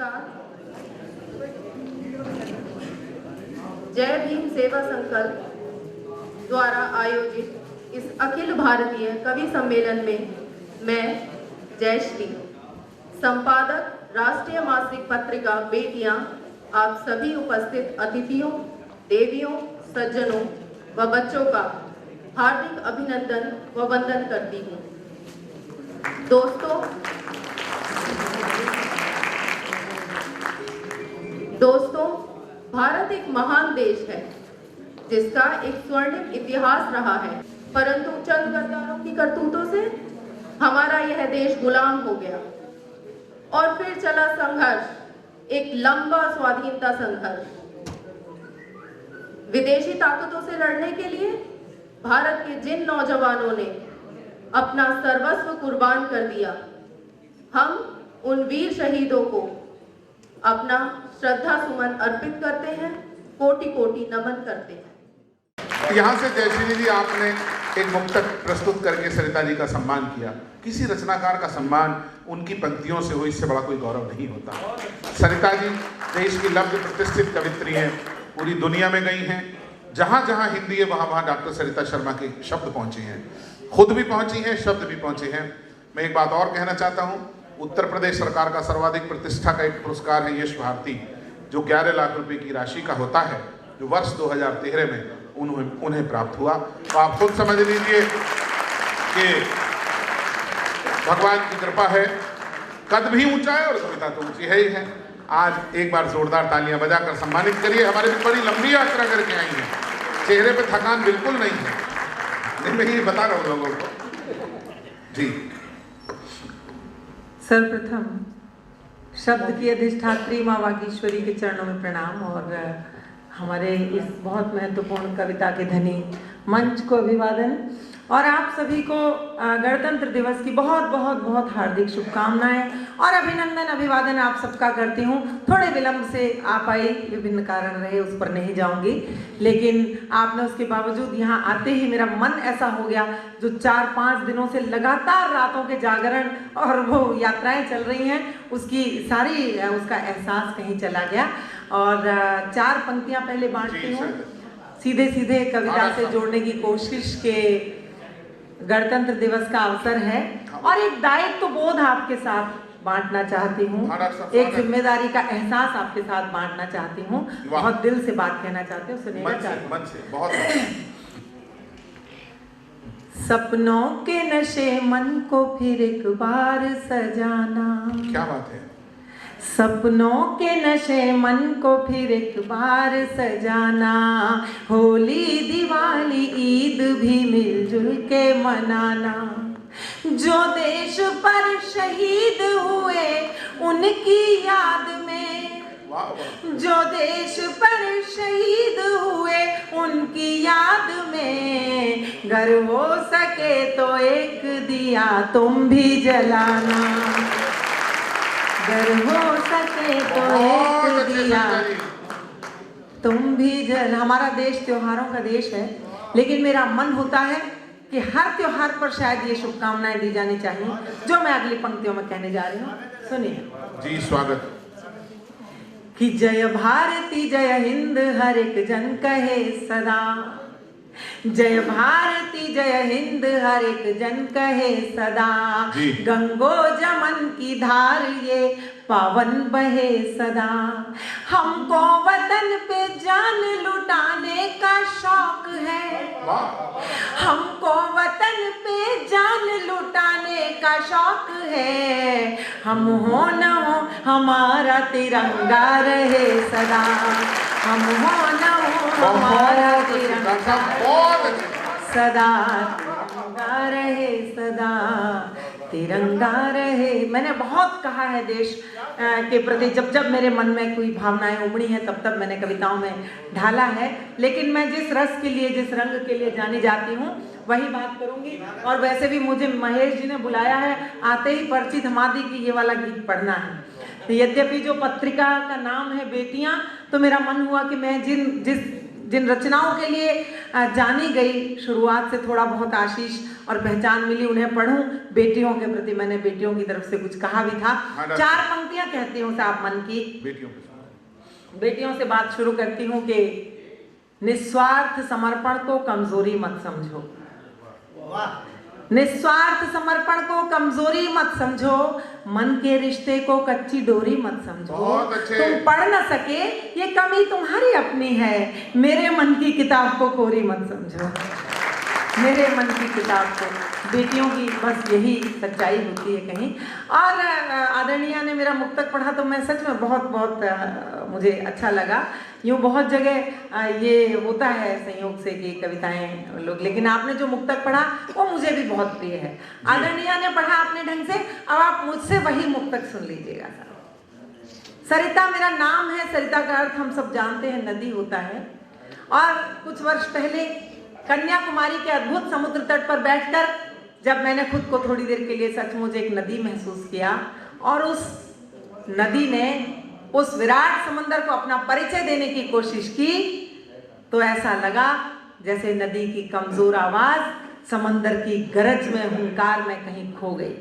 नमस्कार। जय भीम सेवा संकल्प द्वारा आयोजित इस अखिल भारतीय कवि सम्मेलन में मैं जयश्री, संपादक राष्ट्रीय मासिक पत्रिका बेटियां, आप सभी उपस्थित अतिथियों, देवियों, सज्जनों व बच्चों का हार्दिक अभिनंदन व वंदन करती हूँ। दोस्तों, भारत एक महान देश है जिसका एक स्वर्णिम इतिहास रहा है, परंतु चंद गद्दारों की करतूतों से हमारा यह देश गुलाम हो गया और फिर चला संघर्ष, एक लंबा स्वाधीनता संघर्ष। विदेशी ताकतों से लड़ने के लिए भारत के जिन नौजवानों ने अपना सर्वस्व कुर्बान कर दिया, हम उन वीर शहीदों को अपना श्रद्धा सुमन अर्पित करते हैं, कोटि कोटि नमन करते हैं। यहाँ से जयश्री जी आपने एक मुक्तक प्रस्तुत करके सरिता जी का सम्मान किया। किसी रचनाकार का सम्मान उनकी पंक्तियों से हो, इससे बड़ा कोई गौरव नहीं होता। सरिता जी देश की लब्ध प्रतिष्ठित कवित्री हैं, पूरी दुनिया में गई हैं। जहाँ जहाँ हिंदी है वहाँ वहाँ डॉक्टर सरिता शर्मा के शब्द पहुँचे हैं, खुद भी पहुँची हैं, शब्द भी पहुँचे हैं। मैं एक बात और कहना चाहता हूँ, उत्तर प्रदेश सरकार का सर्वाधिक प्रतिष्ठा का एक पुरस्कार है यश भारती, जो 11 लाख रुपए की राशि का होता है, जो वर्ष 2013 में उन्हें प्राप्त हुआ। तो आप खुद समझ लीजिए कि भगवान की कृपा है, कद भी ऊंचा है और कविता तो ऊंची है ही है। आज एक बार जोरदार तालियां बजाकर सम्मानित करिए। हमारे भी बड़ी लंबी यात्रा करके आई हैं, चेहरे पे थकान बिल्कुल नहीं है, मैं ये बता रहा हूँ लोगों को जी। सर्वप्रथम शब्द की अधिष्ठात्री माँ वागीश्वरी के चरणों में प्रणाम और हमारे इस बहुत महत्वपूर्ण कविता के धनी मंच को अभिवादन और आप सभी को गणतंत्र दिवस की बहुत बहुत बहुत हार्दिक शुभकामनाएं और अभिनंदन अभिवादन आप सबका करती हूँ। थोड़े विलंब से आप आई, विभिन्न कारण रहे, उस पर नहीं जाऊंगी, लेकिन आपने उसके बावजूद यहाँ आते ही मेरा मन ऐसा हो गया, जो 4-5 दिनों से लगातार रातों के जागरण और वो यात्राएं चल रही हैं, उसकी सारी उसका एहसास कहीं चला गया। और 4 पंक्तियां पहले बांटती हूँ, सीधे सीधे कविता से जोड़ने की कोशिश के गणतंत्र दिवस का अवसर है और एक दायित्व बोध आपके साथ बांटना चाहती हूँ, एक जिम्मेदारी का एहसास आपके साथ बांटना चाहती हूँ, बहुत दिल से बात कहना चाहती हूँ, सुनेगा चाहती हूँ। सपनों के नशे मन को फिर एक बार सजाना, क्या बात है। सपनों के नशे मन को फिर एक बार सजाना, होली दिवाली ईद भी मिलजुल के मनाना, जो देश पर शहीद हुए उनकी याद में, जो देश पर शहीद हुए उनकी याद में, अगर हो सके तो एक दिया तुम भी जलाना, अगर हो सके तो एक दिया तुम भी जल। हमारा देश त्योहारों का देश है, लेकिन मेरा मन होता है कि हर त्योहार पर शायद ये शुभकामनाएं दी जानी चाहिए, जो मैं अगली पंक्तियों में कहने जा रही हूँ। सुनिए जी, स्वागत। कि जय भारती जय हिंद हर एक जन कहे सदा, जय भारती जय हिंद हर एक जन कहे सदा, गंगो जमन की धार ये पावन बहे सदा, हमको वतन पे जान लुटाने का शौक है, हमको वतन पे जान लुटाने का शौक है, हम हो न हो हमारा तिरंगा रहे सदा, हम हो न हो हमारा तिरंगा सदा, तिरंगा रहे सदा, तिरंगा रहे। मैंने बहुत कहा है देश के प्रति, जब जब मेरे मन में कोई भावनाएं उमड़ी हैं तब तब मैंने कविताओं में ढाला है, लेकिन मैं जिस रस के लिए, जिस रंग के लिए जानी जाती हूँ वही बात करूंगी। और वैसे भी मुझे महेश जी ने बुलाया है, आते ही पर्ची थमा दी कि ये वाला गीत पढ़ना है। यद्यपि जो पत्रिका का नाम है बेटियां, तो मेरा मन हुआ कि मैं जिस जिन रचनाओं के लिए जानी गई, शुरुआत से थोड़ा बहुत आशीष और पहचान मिली, उन्हें पढ़ूं। बेटियों के प्रति मैंने बेटियों की तरफ से कुछ कहा भी था। 4 पंक्तियां कहती हूँ साहब मन की। बेटियों से बात शुरू करती हूँ कि निस्वार्थ समर्पण को कमजोरी मत समझो, निस्वार्थ समर्पण को कमजोरी मत समझो, मन के रिश्ते को कच्ची डोरी मत समझो। तुम पढ़ न सके ये कमी तुम्हारी अपनी है, मेरे मन की किताब को कोरी मत समझो, मेरे मन की किताब को। बेटियों की बस यही सच्चाई होती है कहीं। और आदरणीय ने मेरा मुक्तक पढ़ा तो मैं सच में बहुत मुझे अच्छा लगा। यूँ बहुत जगह ये होता है संयोग से कि कविताएं लोग, लेकिन आपने जो मुक्तक पढ़ा वो मुझे भी बहुत प्रिय है। आदरणीय ने पढ़ा अपने ढंग से, अब आप मुझसे वही मुक्तक सुन लीजिएगा। सरिता मेरा नाम है, सरिता का अर्थ हम सब जानते हैं नदी होता है। और कुछ वर्ष पहले कन्याकुमारी के अद्भुत समुद्र तट पर बैठकर जब मैंने खुद को थोड़ी देर के लिए सचमुच एक नदी महसूस किया और उस नदी ने उस विराट समंदर को अपना परिचय देने की कोशिश की, तो ऐसा लगा जैसे नदी की कमजोर आवाज समंदर की गरज में, हुंकार में कहीं खो गई।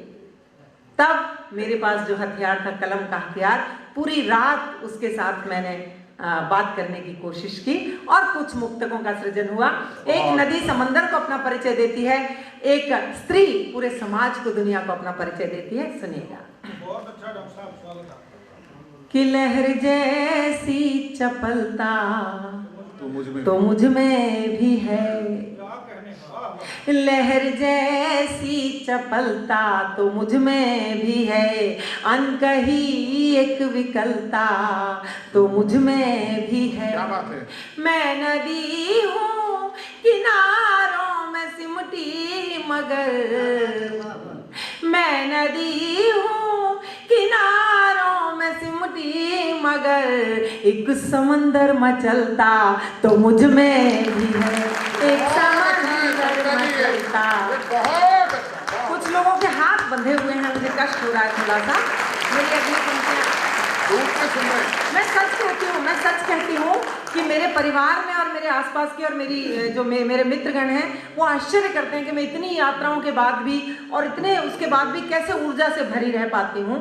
तब मेरे पास जो हथियार था, कलम का हथियार, पूरी रात उसके साथ मैंने बात करने की कोशिश की और कुछ मुक्तकों का सृजन हुआ। एक नदी समंदर को अपना परिचय देती है, एक स्त्री पूरे समाज को, दुनिया को अपना परिचय देती है। सुनिएगा। बहुत अच्छा डॉक्टर साहब, स्वागत है। कि लहर जैसी चपलता तो मुझ में भी है, लहर जैसी चपलता तो मुझ में भी है, अनकही एक विकलता तो मुझ में भी है। क्या बात है? मैं नदी हूँ किनारों में सिमटी मगर, मैं नदी हूँ किनारों में सिमटी मगर, एक समंदर मचलता तो मुझ में भी है, एक समंदर मचलता। कुछ लोगों के हाथ बंधे हुए हैं, मुझे कष्ट हो रहा है थोड़ा सा। मेरी अगली पंक्तियां मैं सच कहती हूँ कि मेरे परिवार में और मेरे आसपास के और मेरी जो मेरे मित्रगण हैं वो आश्चर्य करते हैं कि मैं इतनी यात्राओं के बाद भी और इतने उसके बाद भी कैसे ऊर्जा से भरी रह पाती हूँ।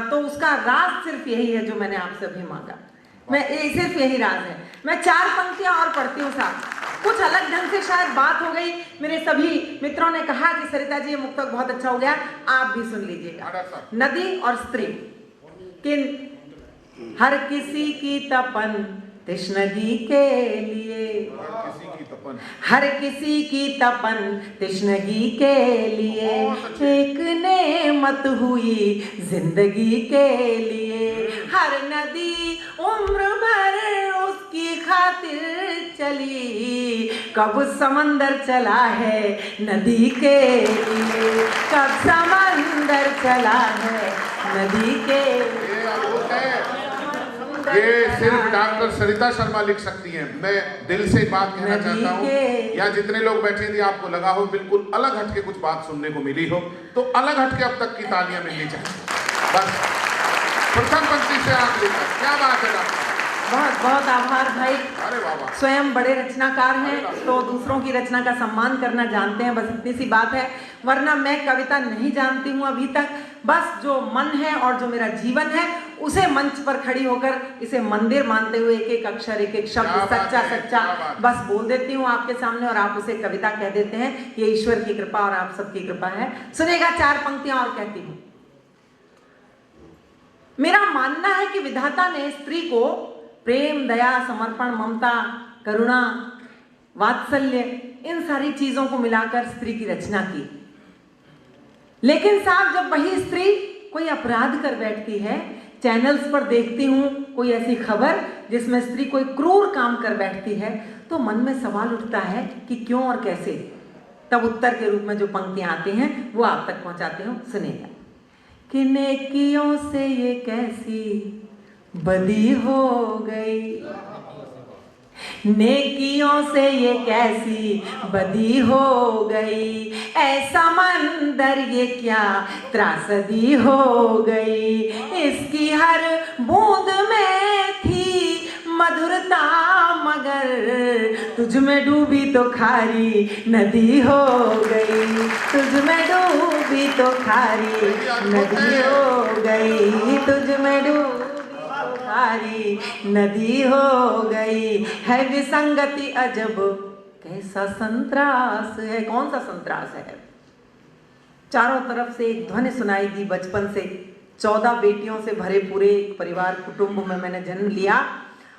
तो उसका राज सिर्फ यही है जो मैंने आपसे अभी मांगा। सिर्फ यही राज है। मैं 4 पंक्तियां और पढ़ती हूँ साहब। कुछ अलग ढंग से शायद बात हो गई। मेरे सभी मित्रों ने कहा कि सरिता जी ये मुक्तक बहुत अच्छा हो गया, आप भी सुन लीजिएगा। नदी और स्त्री। कि हर किसी की तपन तृष्णगी के लिए, हर किसी की तपन तृष्णगी के लिए, एक नेमत हुई जिंदगी के लिए। हर नदी उम्र भर उसकी खातिर चली, कब समंदर चला है नदी के लिए, कब समंदर चला है नदी के लिए। ये सिर्फ डॉक्टर सरिता शर्मा लिख सकती हैं। मैं दिल से बात कहना चाहता हूँ, या जितने लोग बैठे थे आपको लगा हो बिल्कुल अलग हटके कुछ बात सुनने को मिली हो, तो अलग हटके अब तक की तालियां मिलनी चाहिए। बस प्रथम पंक्ति से आप लेकर, क्या बात है डॉक्टर? बहुत बहुत आभार भाई। अरे वाह, स्वयं बड़े रचनाकार हैं तो दूसरों की रचना का सम्मान करना जानते हैं, बस इतनी सी बात है। वरना मैं कविता नहीं जानती हूँ अभी तक। बस जो मन है और जो मेरा जीवन है उसे मंच पर खड़ी होकर इसे मंदिर मानते हुए एक एक अक्षर, एक एक शब्द सच्चा सच्चा बस बोल देती हूँ आपके सामने, और आप उसे कविता कह देते हैं। ये ईश्वर की कृपा और आप सबकी कृपा है। सुनेगा 4 पंक्तियां और कहती हूँ। मेरा मानना है कि विधाता ने स्त्री को प्रेम, दया, समर्पण, ममता, करुणा, वात्सल्य, इन सारी चीजों को मिलाकर स्त्री की रचना की। लेकिन साहब जब वही स्त्री कोई अपराध कर बैठती है, चैनल्स पर देखती हूँ कोई ऐसी खबर जिसमें स्त्री कोई क्रूर काम कर बैठती है, तो मन में सवाल उठता है कि क्यों और कैसे। तब उत्तर के रूप में जो पंक्तियां आती हैं वो आप तक पहुंचाती हूँ। सुनिएगा। कि नेकियों से ये कैसी बदी हो गई, नेकियों से ये कैसी बदी हो गई, ऐसा मंदर ये क्या त्रासदी हो गई, इसकी हर बूंद में थी मधुरता मगर तुझ में डूबी तो खारी नदी हो गई, तुझ में डूबी तो खारी नदी हो गई, तुझ में डूबी तो खारी नदी हो गई। है विसंगति अजब कैसा संतरास है। कौन सा संतरास है? चारों तरफ से एक ध्वनि सुनाई दी। बचपन से 14 बेटियों से भरे पूरे एक परिवार कुटुंब में मैंने जन्म लिया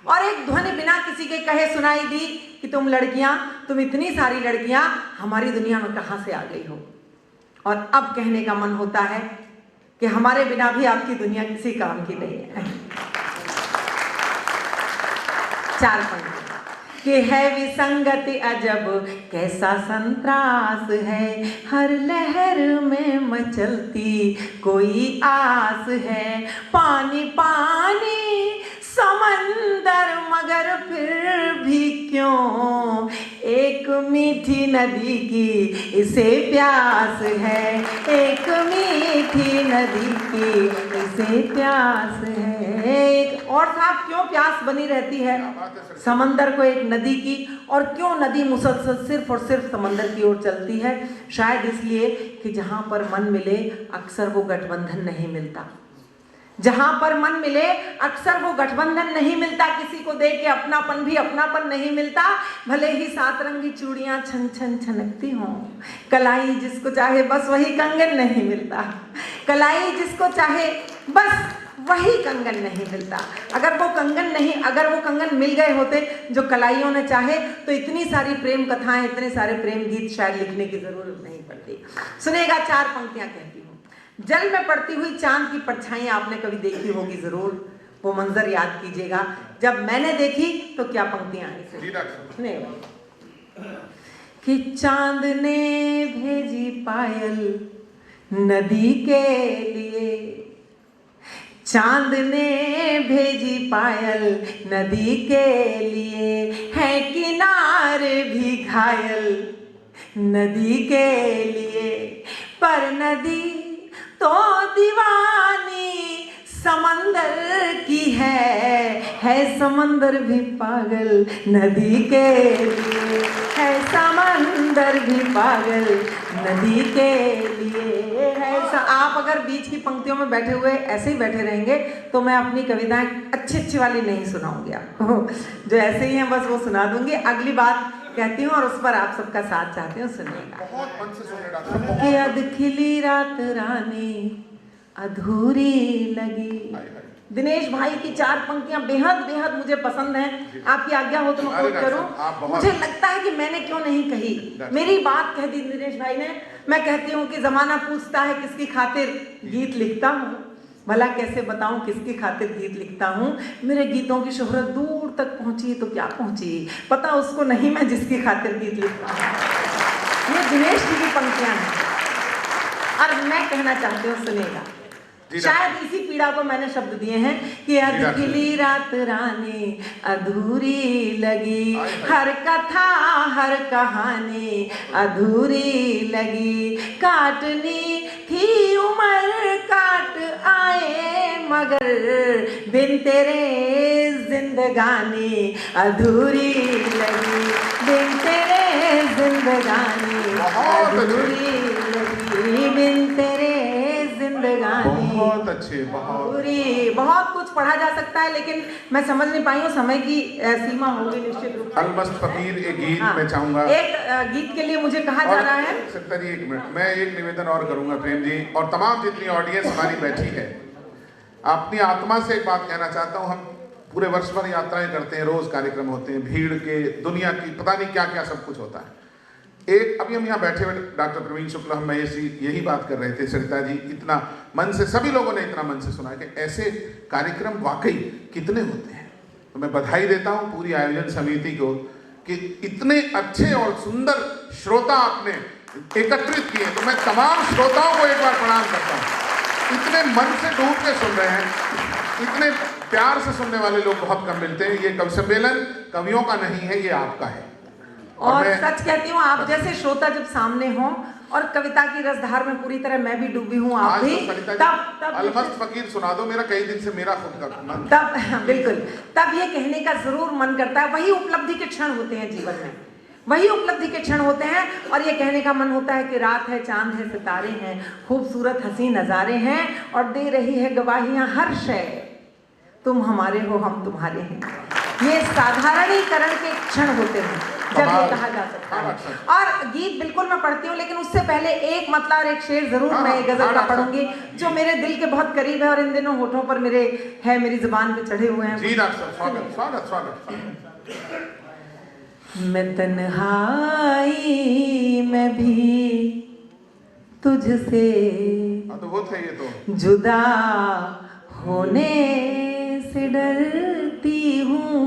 और एक ध्वनि बिना किसी के कहे सुनाई दी कि तुम लड़कियां, तुम इतनी सारी लड़कियां हमारी दुनिया में कहां से आ गई हो। और अब कहने का मन होता है कि हमारे बिना भी आपकी दुनिया किसी काम की नहीं है। 4 पंक्ति कि है विसंगति अजब कैसा संतरास है, हर लहर में मचलती कोई आस है। पानी पानी समंदर मगर फिर भी क्यों एक मीठी नदी की इसे प्यास है, एक मीठी नदी की इसे प्यास है। एक और साहब क्यों प्यास बनी रहती है समंदर को एक नदी की, और क्यों नदी मुसलसल सिर्फ और सिर्फ समंदर की ओर चलती है? शायद इसलिए कि जहां पर मन मिले अक्सर वो गठबंधन नहीं मिलता। जहां पर मन मिले अक्सर वो गठबंधन नहीं मिलता। किसी को देख के अपनापन भी अपनापन नहीं मिलता, भले ही 7 रंगी चूड़ियां छन छन छनकती हों। कलाई जिसको चाहे बस वही कंगन नहीं मिलता, कलाई जिसको चाहे बस वही कंगन नहीं मिलता। अगर वो कंगन मिल गए होते जो कलाइयों ने चाहे तो इतनी सारी प्रेम कथाएं, इतने सारे प्रेम गीत शायद लिखने की जरूरत नहीं पड़ती। सुनेगा 4 पंक्तियां कहती हूँ। जल में पड़ती हुई चांद की परछाई आपने कभी देखी होगी जरूर, वो मंजर याद कीजिएगा। जब मैंने देखी तो क्या पंक्तियां आई कि चांद ने भेजी पायल नदी के लिए, चांद ने भेजी पायल नदी के लिए, है किनारे भी घायल नदी के लिए। पर नदी तो दीवानी समंदर की है समंदर भी पागल नदी के लिए, है समंदर भी पागल नदी के लिए। है आप अगर बीच की पंक्तियों में बैठे हुए ऐसे ही बैठे रहेंगे तो मैं अपनी कविताएं अच्छी वाली नहीं सुनाऊंगी आपको, जो ऐसे ही हैं बस वो सुना दूंगी। अगली बात कहती हूँ और उस पर आप सबका साथ चाहती हूँ, सुनिएगा। कि अध खिली रात रानी अधूरी लगी। दिनेश भाई की 4 पंक्तियां बेहद मुझे पसंद हैं। आपकी आज्ञा हो तो मैं कोट करूं। मुझे लगता है कि मैंने क्यों नहीं कही, मेरी बात कह दी दिनेश भाई ने। मैं कहती हूँ कि जमाना पूछता है किसकी खातिर गीत लिखता हूँ, भला कैसे बताऊं किसकी खातिर गीत लिखता हूँ। मेरे गीतों की शोहरत दूर तक पहुंची तो क्या पहुंची, पता उसको नहीं मैं जिसकी खातिर गीत लिखता हूँ। ये दिनेश जी की पंक्तियां हैं और मैं कहना चाहती हूँ, सुनेगा। शायद इसी पीड़ा को मैंने शब्द दिए हैं कि अध खिली रात रानी अधूरी लगी, हर कथा हर कहानी अधूरी लगी। काटनी थी उम्र काट आए मगर बिन तेरे जिंदगानी अधूरी लगी, बिन तेरे जिंदगानी अधूरी लगी, बिन तेरे जिंदगानी। बहुत अच्छे, बहुत कुछ पढ़ा जा सकता है लेकिन मैं समझ नहीं पाई हूँ, समय की सीमा होगी निश्चित रूप से। अलमस्त फकीर एक गीत मैं चाहूंगा, एक गीत के लिए मुझे कहा जा रहा है। सत्ता जी 1 मिनट, मैं एक निवेदन और करूंगा प्रेम जी और तमाम जितनी ऑडियंस हमारी बैठी है, अपनी आत्मा से एक बात कहना चाहता हूँ। हम पूरे वर्ष भर यात्राएं करते हैं, रोज कार्यक्रम होते हैं, भीड़ के दुनिया की पता नहीं क्या क्या सब कुछ होता है। एक अभी हम यहाँ बैठे हुए डॉक्टर प्रवीण शुक्ला, हम यही बात कर रहे थे, सरिता जी इतना मन से, सभी लोगों ने इतना मन से सुना कि ऐसे कार्यक्रम वाकई कितने होते हैं। तो मैं बधाई देता हूँ पूरी आयोजन समिति को कि इतने अच्छे और सुंदर श्रोता आपने एकत्रित किए। तो मैं तमाम श्रोताओं को एक बार प्रणाम करता हूँ। इतने मन से डूब के सुन रहे हैं, इतने प्यार से सुनने वाले लोग बहुत कम मिलते हैं। ये कवि सम्मेलन कवियों का नहीं है, ये आपका है। और मैं- सच कहती हूँ, आप जैसे श्रोता जब सामने हो और कविता की रसधार में पूरी तरह मैं भी डूबी हूँ, आप आज भी, तो सरिता जी तब अलमस्त फकीर सुना दो, मेरा कई दिन से मेरा खुद का मन। तब बिल्कुल, तब ये कहने का जरूर मन करता है। वही उपलब्धि के क्षण होते हैं जीवन में, वही उपलब्धि के क्षण होते हैं, और ये कहने का मन होता है कि रात है, चांद है, सितारे हैं, खूबसूरत हंसी नज़ारे हैं, और दे रही है गवाहियां हर शय, तुम हमारे हो हम तुम्हारे हैं। ये साधारणीकरण के क्षण होते हैं जब ये कहा जा सकता है। और गीत बिल्कुल मैं पढ़ती हूँ, लेकिन उससे पहले एक मतला और एक शेर जरूर मैं गजल का पढ़ूंगी, जो मेरे दिल के बहुत करीब है और इन दिनों होठों पर मेरे है, मेरी जुबान पे चढ़े हुए हैं। जी डॉक्टर साहब, स्वागत स्वागत स्वागत। मैं तन्हाई में भी तुझसे अद्भुत है ये तो। जुदा होने से डरती हूँ,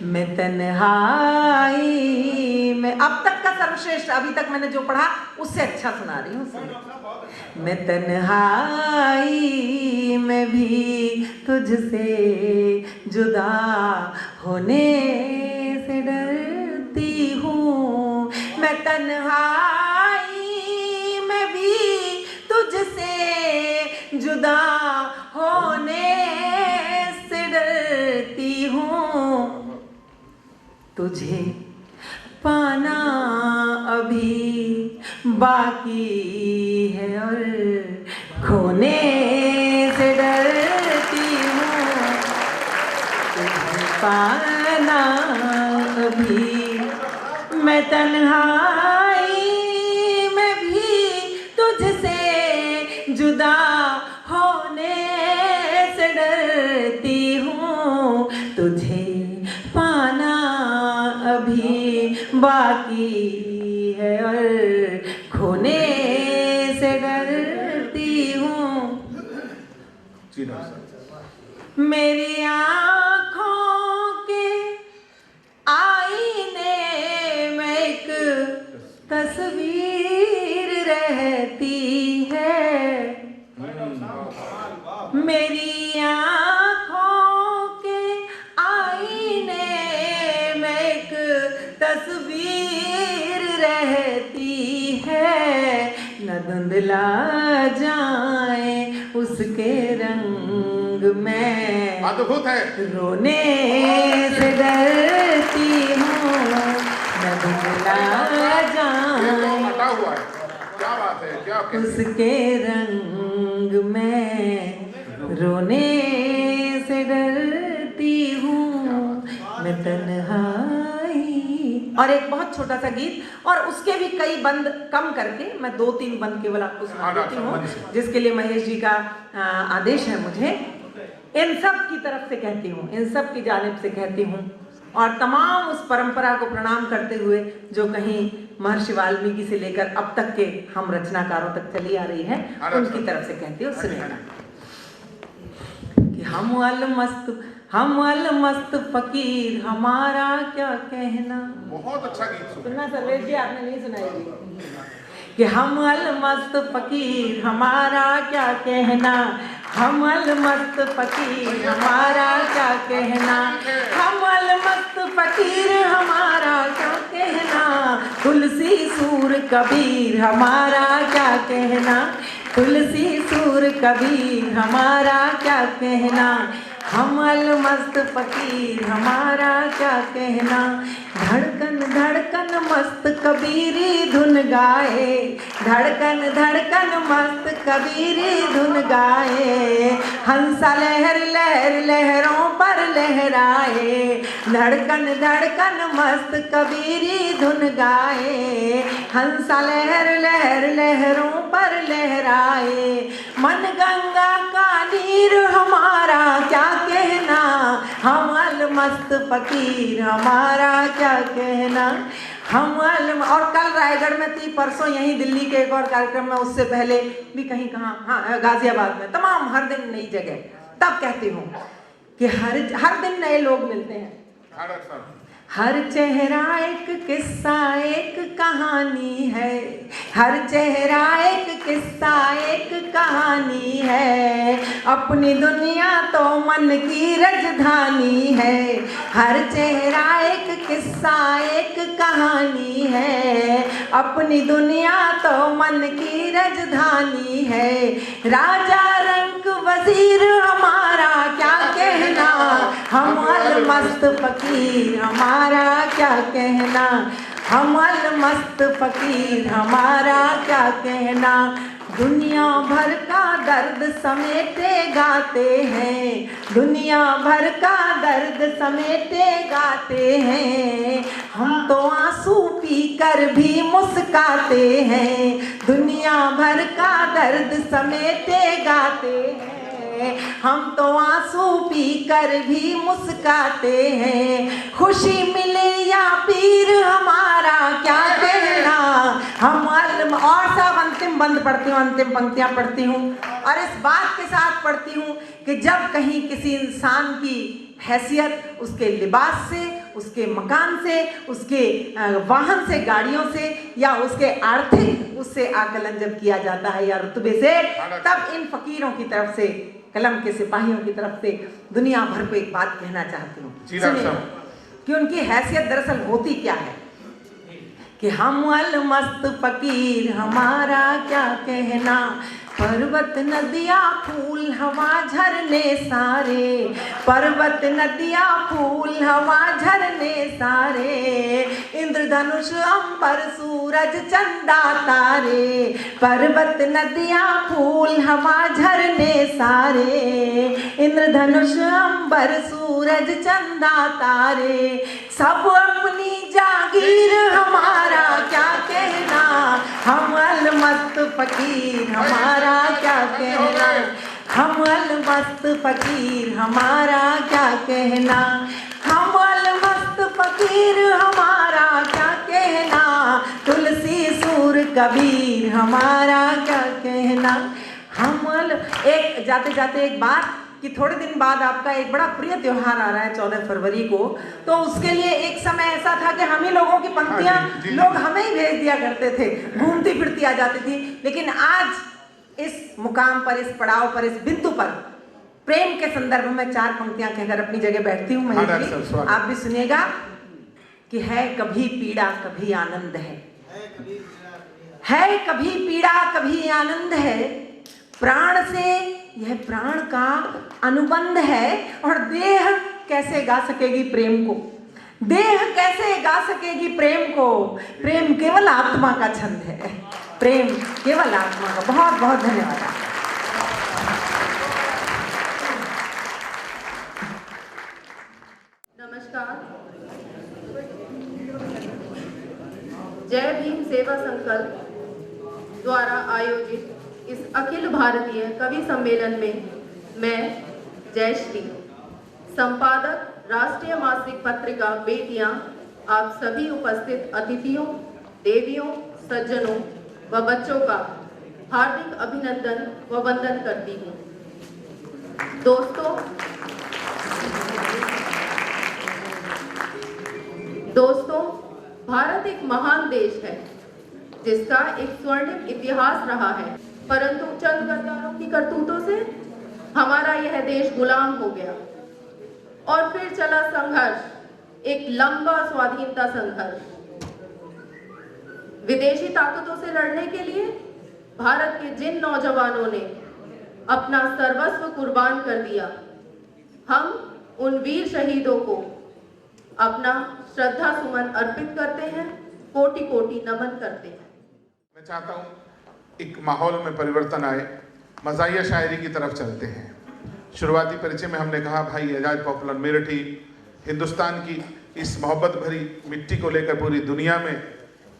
मैं तन्हाई में, अब तक का सर्वश्रेष्ठ, अभी तक मैंने जो पढ़ा उससे अच्छा सुना रही हूँ, सुनिए। मैं तन्हाई में भी तुझसे जुदा होने से डरती हूँ, मैं तन्हाई में भी तुझसे जुदा होने से डरती हूँ, तुझे पाना अभी बाकी है और खोने से डरती हूँ, तुझे पाना अभी, मैं तन्हाई में भी तुझसे जुदा होने से डरती हूँ, तुझे पाना अभी बाकी है और खोने से डरती हूँ। जी डॉक्टर साहब। मेरी आँखों के आईने में एक तस्वीर रहती है, मेरी आँखों के आईने में एक तस्वीर रहती है, न धुंधला जाए उसके रंग में, अद्भुत है। रोने से डरती हूँ, न धुंधला ये तो जाए हटा हुआ है, क्या बात है, क्या कहते हैं? उसके रंग में, रोने से डरती हूँ, मैं तन्हाई। और एक बहुत छोटा सा गीत, और उसके भी कई बंद कम करके मैं 2-3 बंद केवल आपको सुना देती हूँ, जिसके लिए महेश जी का आदेश है मुझे। इन सब की तरफ से कहती हूँ, इन सब की जानिब से कहती हूँ, और तमाम उस परंपरा को प्रणाम करते हुए जो कहीं महर्षि वाल्मीकि से लेकर अब तक के हम रचनाकारों तक चली आ रही है, उनकी तरफ से कहती हूँ, सुनिएगा। कि हम अलमस्त फकीर, हमारा क्या कहना। बहुत अच्छा गीत सुना। सुनना सर्वेश जी, आपने नहीं सुनाई कि हम अलमस्त फकीर, हमारा क्या कहना, हम अलमस्त फकीर, हमारा क्या कहना, हम अलमस्त फकीर, हमारा क्या कहना, तुलसी सूर कबीर, हमारा क्या कहना, तुलसी सूर कबीर, हमारा क्या कहना, हम अलमस्त फकीर, हमारा क्या कहना, धड़कन धड़कन मस्त कबीरी धुन गाए, धड़कन धड़कन मस्त कबीरी धुन गाए, हंसा लहर लहर लहरों पर लहराए, धड़कन धड़कन मस्त कबीरी धुन गाए, हंसा लहर लहर लहरों पर लहराए, मन गंगा का नीर, हमारा क्या कहना, हम अलमस्त फकीर, हमारा क्या कहना, हम और कल रायगढ़ में थी, परसों यहीं दिल्ली के एक और कार्यक्रम में, उससे पहले भी कहीं कहाँ, हाँ गाजियाबाद में, तमाम हर दिन नई जगह। तब कहती हूँ कि हर दिन नए लोग मिलते हैं, हर चेहरा एक किस्सा एक कहानी है, हर चेहरा एक किस्सा एक कहानी है, अपनी दुनिया तो मन की राजधानी है। हर चेहरा एक किस्सा एक कहानी है, अपनी दुनिया तो मन की राजधानी है। राजा रंग वजीर हमारा क्या कहना, हम मस्त फकीर हमारा क्या कहना, हम मस्त फकीर हमारा क्या कहना। दुनिया भर का दर्द समेटे गाते हैं, दुनिया भर का दर्द समेटे गाते हैं, हम तो आंसू पीकर भी मुस्काते हैं। दुनिया भर का दर्द समेटे गाते हैं, हम तो आंसू पीकर भी मुस्काते हैं। खुशी मिले या पीर हमारा क्या कहना, हम और सब अंतिम बंद पढ़ती हूँ, अंतिम पंक्तियाँ पढ़ती हूँ और इस बात के साथ पढ़ती हूँ कि जब कहीं किसी इंसान की हैसियत उसके लिबास से, उसके मकान से, उसके वाहन से, गाड़ियों से या उसके आर्थिक उससे आकलन जब किया जाता है या रुतबे से, तब इन फकीरों की तरफ से, कलम के सिपाहियों की तरफ से दुनिया भर को एक बात कहना चाहती हूँ कि उनकी हैसियत दरअसल होती क्या है कि हम मस्त फकीर हमारा क्या कहना, पर्वत नदियाँ फूल हवा झरने सारे, पर्वत नदियाँ फूल हवा झरने सारे, इंद्रधनुष अंबर सूरज चंदा तारे, पर्वत नदियाँ फूल हवा झरने सारे, इंद्रधनुष अंबर सूरज चंदा तारे, सब अपनी जागीर हमारा क्या कहना, हम मस्त फकीर हमारा क्या कहना, हम मस्त फकीर हमारा क्या कहना, हम मस्त फकीर हमारा क्या कहना, तुलसी सूर कबीर हमारा क्या कहना। हम एक जाते जाते एक बात कि थोड़े दिन बाद आपका एक बड़ा प्रिय त्योहार आ रहा है 14 फरवरी को, तो उसके लिए एक समय ऐसा था कि हम ही लोगों की पंक्तियां लोग हमें ही भेज दिया करते थे, घूमती फिरती आ जाती थी। लेकिन आज इस मुकाम पर, इस पड़ाव पर, इस बिंदु पर प्रेम के संदर्भ में 4 पंक्तियां कहकर अपनी जगह बैठती हूँ। आप भी सुनिएगा कि है कभी पीड़ा कभी आनंद है कभी पीड़ा कभी आनंद है, प्राण से यह प्राण का अनुबंध है, और देह कैसे गा सकेगी प्रेम को, देह कैसे गा सकेगी प्रेम को, प्रेम केवल आत्मा का छंद है, प्रेम केवल आत्मा का। बहुत बहुत धन्यवाद। नमस्कार। जय भीम सेवा संकल्प द्वारा आयोजित इस अखिल भारतीय कवि सम्मेलन में मैं जयश्री, संपादक राष्ट्रीय मासिक पत्रिका बेटियां, आप सभी उपस्थित अतिथियों, देवियों, सज्जनों व बच्चों का हार्दिक अभिनंदन व वंदन करती हूँ। दोस्तों, भारत एक महान देश है जिसका एक स्वर्णिम इतिहास रहा है, परंतु चंद गद्दारों की करतूतों से हमारा यह देश गुलाम हो गया और फिर चला संघर्ष, एक लंबा स्वाधीनता संघर्ष। विदेशी ताकतों से लड़ने के लिए भारत के जिन नौजवानों ने अपना सर्वस्व कुर्बान कर दिया, हम उन वीर शहीदों को अपना श्रद्धा सुमन अर्पित करते हैं, कोटि कोटि नमन करते हैं। मैं चाहता हूँ एक माहौल में परिवर्तन आए, मज़ाहिया शायरी की तरफ चलते हैं। शुरुआती परिचय में हमने कहा भाई एजाज पॉपुलर मेरठी हिंदुस्तान की इस मोहब्बत भरी मिट्टी को लेकर पूरी दुनिया में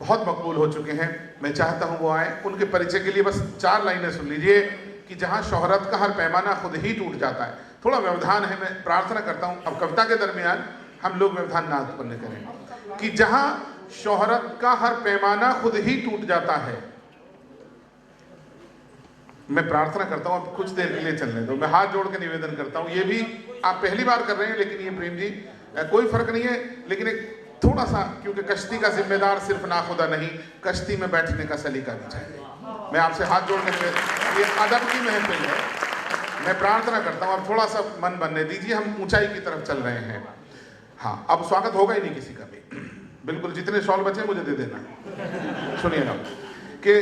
बहुत मकबूल हो चुके हैं। मैं चाहता हूँ वो आए, उनके परिचय के लिए बस 4 लाइनें सुन लीजिए कि जहाँ शोहरत का हर पैमाना खुद ही टूट जाता है। थोड़ा व्यवधान है, मैं प्रार्थना करता हूँ अब कविता के दरमियान हम लोग व्यवधान ना उत्पन्न करें कि जहाँ शोहरत का हर पैमाना खुद ही टूट जाता है। मैं प्रार्थना करता हूँ अब कुछ देर के लिए चलने दो, मैं हाथ जोड़ के निवेदन करता हूँ। ये भी आप पहली बार कर रहे हैं, लेकिन ये प्रेम जी कोई फर्क नहीं है, लेकिन एक थोड़ा सा, क्योंकि कश्ती का जिम्मेदार सिर्फ नाखुदा नहीं, कश्ती में बैठने का सलीका भी चाहिए। मैं आपसे हाथ जोड़ के, ये अदब की महफिल है, मैं प्रार्थना करता हूँ आप थोड़ा सा मन बनने दीजिए, हम ऊंचाई की तरफ चल रहे हैं। हाँ, अब स्वागत होगा ही नहीं किसी का भी, बिल्कुल जितने शॉल बचे मुझे दे देना। सुनिएगा कि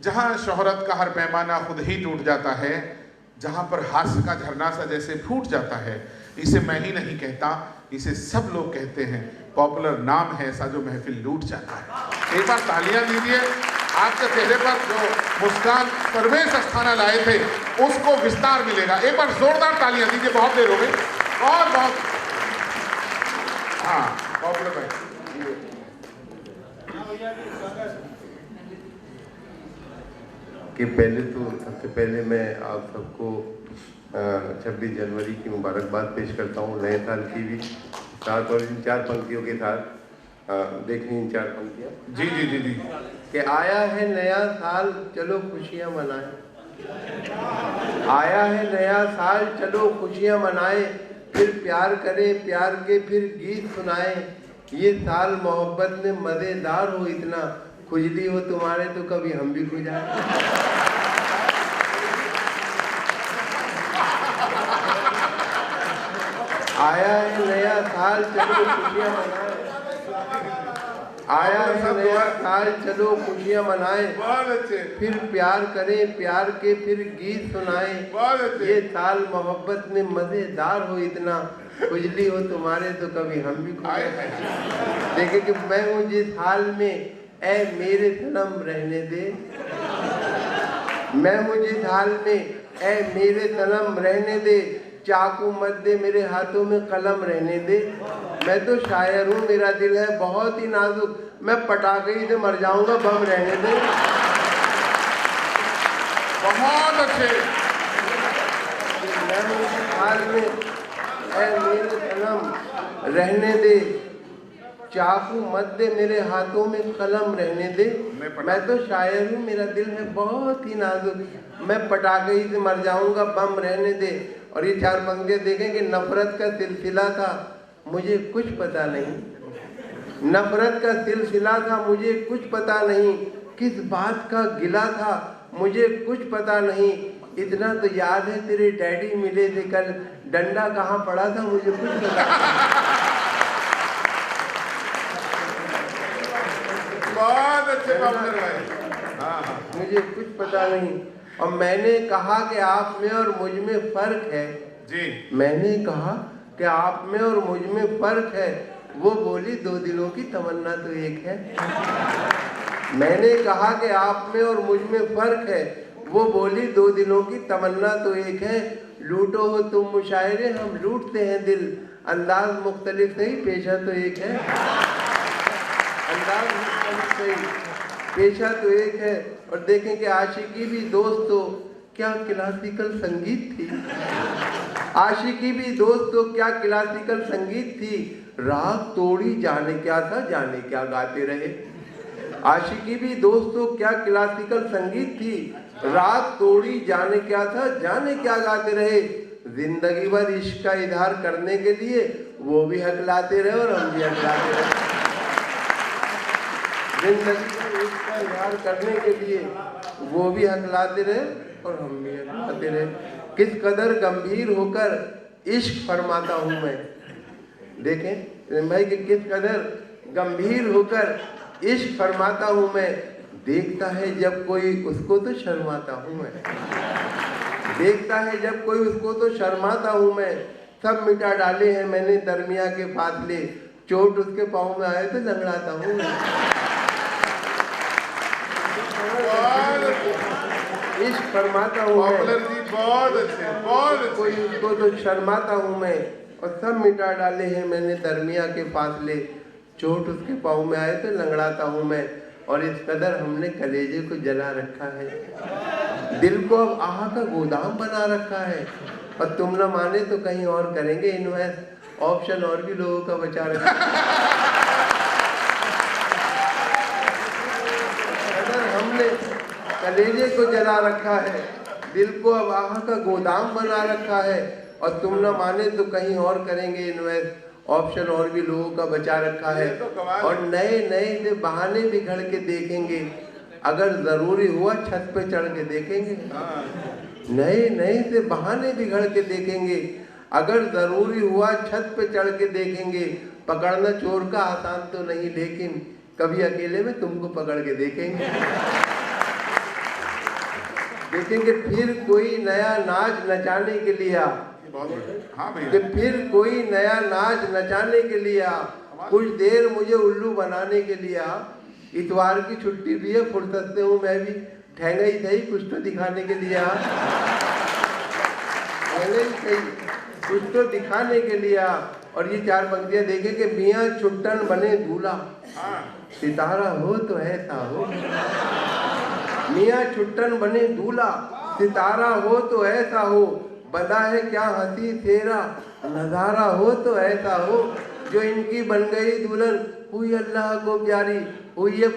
जहाँ शोहरत का हर पैमाना खुद ही टूट जाता है, जहाँ पर हास्य का झरना सा जैसे फूट जाता है, इसे मैं ही नहीं कहता, इसे सब लोग कहते हैं, पॉपुलर नाम है ऐसा जो महफिल लूट जाता है। एक बार तालियां दीजिए, आपके चेहरे पर जो मुस्कान सर्वेश अस्थाना लाए थे उसको विस्तार मिलेगा। एक बार जोरदार तालियां दीजिए, बहुत देर हो गई, बहुत बहुत। हाँ, पॉपुलर भाई कि पहले तो सबसे पहले मैं आप सबको 26 जनवरी की मुबारकबाद पेश करता हूँ, नए साल की भी साथ, और इन 4 पंक्तियों के साथ देखनी इन 4 पंक्तियाँ। जी जी जी जी। कि आया है नया साल चलो खुशियाँ मनाएं, आया है नया साल चलो खुशियाँ मनाएं, फिर प्यार करें प्यार के फिर गीत सुनाएं, ये साल मोहब्बत में मज़ेदार हो इतना, खुजली हो तुम्हारे तो कभी हम भी खुजाएं। आया है नया साल चलो खुशियाँ मनाएं, आया है नया साल चलो खुशियाँ मनाएं, बहुत अच्छे। फिर प्यार करें प्यार के फिर गीत सुनाएं, बहुत अच्छे। ये साल मोहब्बत में मज़ेदार हो इतना, खुजली हो तुम्हारे तो कभी हम भी खुजाएं। देखे कि मैं हूँ जिस हाल में ऐ मेरे सनम रहने दे, मैं हूँ जिस हाल में ऐ मेरे सनम रहने दे, चाकू मत दे मेरे हाथों में कलम रहने दे, मैं तो शायर हूँ मेरा दिल है बहुत ही नाजुक, मैं पटाखे ही से मर जाऊंगा बम रहने दे। बहुत अच्छे। मैं हूँ जिस हाल में ऐ मेरे सनम रहने दे, चाकू मत दे मेरे हाथों में कलम रहने दे, मैं तो शायर हूँ मेरा दिल है बहुत ही नाजुक, मैं पटाखे ही से मर जाऊंगा बम रहने दे। और ये 4 पंक्तियाँ देखें कि नफरत का सिलसिला था मुझे कुछ पता नहीं, नफरत का सिलसिला था मुझे कुछ पता नहीं, किस बात का गिला था मुझे कुछ पता नहीं, इतना तो याद है तेरे डैडी मिले थे कल, डंडा कहाँ पड़ा था मुझे कुछ पता नहीं। बहुत अच्छे पॉपुलर भाई। हाँ हाँ, मुझे कुछ पता नहीं, और मैंने कहा कि आप में और मुझ में फर्क है जी। मैंने कहा कि आप में और मुझ में फर्क है, वो बोली 2 दिलों की तमन्ना तो एक है। मैंने कहा कि आप में और मुझ में फर्क है, वो बोली 2 दिलों की तमन्ना तो एक है, लूटो हो तुम मुशायरे हम लूटते हैं दिल, अंदाज मुख्तलिफ सही पेशा तो एक है, अंदाज मुख्तलिफ सही पेशा तो एक है। और देखें कि आशिकी भी दोस्तों क्या क्लासिकल संगीत थी, आशिकी भी दोस्तों क्या क्लासिकल संगीत थी, राग तोड़ी जाने क्या था जाने क्या गाते रहे। आशिकी भी दोस्तों क्या क्लासिकल संगीत थी, राग तोड़ी जाने क्या था जाने क्या गाते रहे, जिंदगी भर इश्क का इजहार करने के लिए वो भी हकलाते रहे और हम भी हकलाते रहे। जिंदगी भर इश्क का इजहार करने के लिए वो भी हकलाते रहे और हम भी हकलाते रहे। किस कदर गंभीर होकर इश्क फरमाता हूँ मैं, देखें भाई कि किस कदर गंभीर होकर इश्क फरमाता हूँ मैं, देखता है जब कोई उसको तो शर्माता हूँ मैं, देखता है जब कोई उसको तो शर्माता हूँ मैं, सब मिटा डाले हैं मैंने दरमिया के फासले, चोट उसके पाँव में आए तो लंगड़ाता हूँ मैं। इश्क फरमाता हूँ मैं, पॉपुलर जी बहुत अच्छे, बहुत अच्छे। कोई उसको तो शर्माता हूँ मैं, और सब मिटा डाले हैं मैंने दरमिया के फासले, चोट उसके पाँव में आए तो लंगड़ाता हूँ मैं। और इस कदर हमने कलेजे को जला रखा है, दिल को अब आह का गोदाम बना रखा है, और तुम न माने तो कहीं और करेंगे इन्वेस्ट, ऑप्शन और भी लोगों का बचा रखा है। कदर हमने कलेजे को जला रखा है, दिल को अब आह का गोदाम बना रखा है, और तुम न माने तो कहीं और करेंगे इन्वेस्ट, ऑप्शन और भी लोगों का बचा रखा है, और नए नए से बहाने बिगड़ के देखेंगे, अगर जरूरी हुआ छत पे चढ़ के देखेंगे, नए नए से बहाने बिगड़ के देखेंगे, अगर जरूरी हुआ छत पे चढ़ के देखेंगे। पकड़ना चोर का आसान तो नहीं, लेकिन कभी अकेले में तुमको पकड़ के देखेंगे। देखेंगे फिर कोई नया नाच नचाने के लिए, हाँ कि फिर कोई नया नाच नचाने के लिए, कुछ देर मुझे उल्लू बनाने के लिए। इतवार की छुट्टी भी है, फुर्सत से हूँ मैं भी, ठहंगा ही सही कुछ तो दिखाने के लिए, ठहंगा ही सही कुछ तो दिखाने के लिए। और ये 4 पंक्तियां देखें कि मियाँ चुट्टन बने दूल्हा, सितारा हो तो ऐसा हो। मियाँ चुट्टन बने दूल्हा, सितारा हो तो ऐसा हो। बना है क्या हंसी तेरा, नजारा हो तो ऐसा हो। जो इनकी बन गई दुल्हन, हुई अल्लाह को प्यारी, हुई ये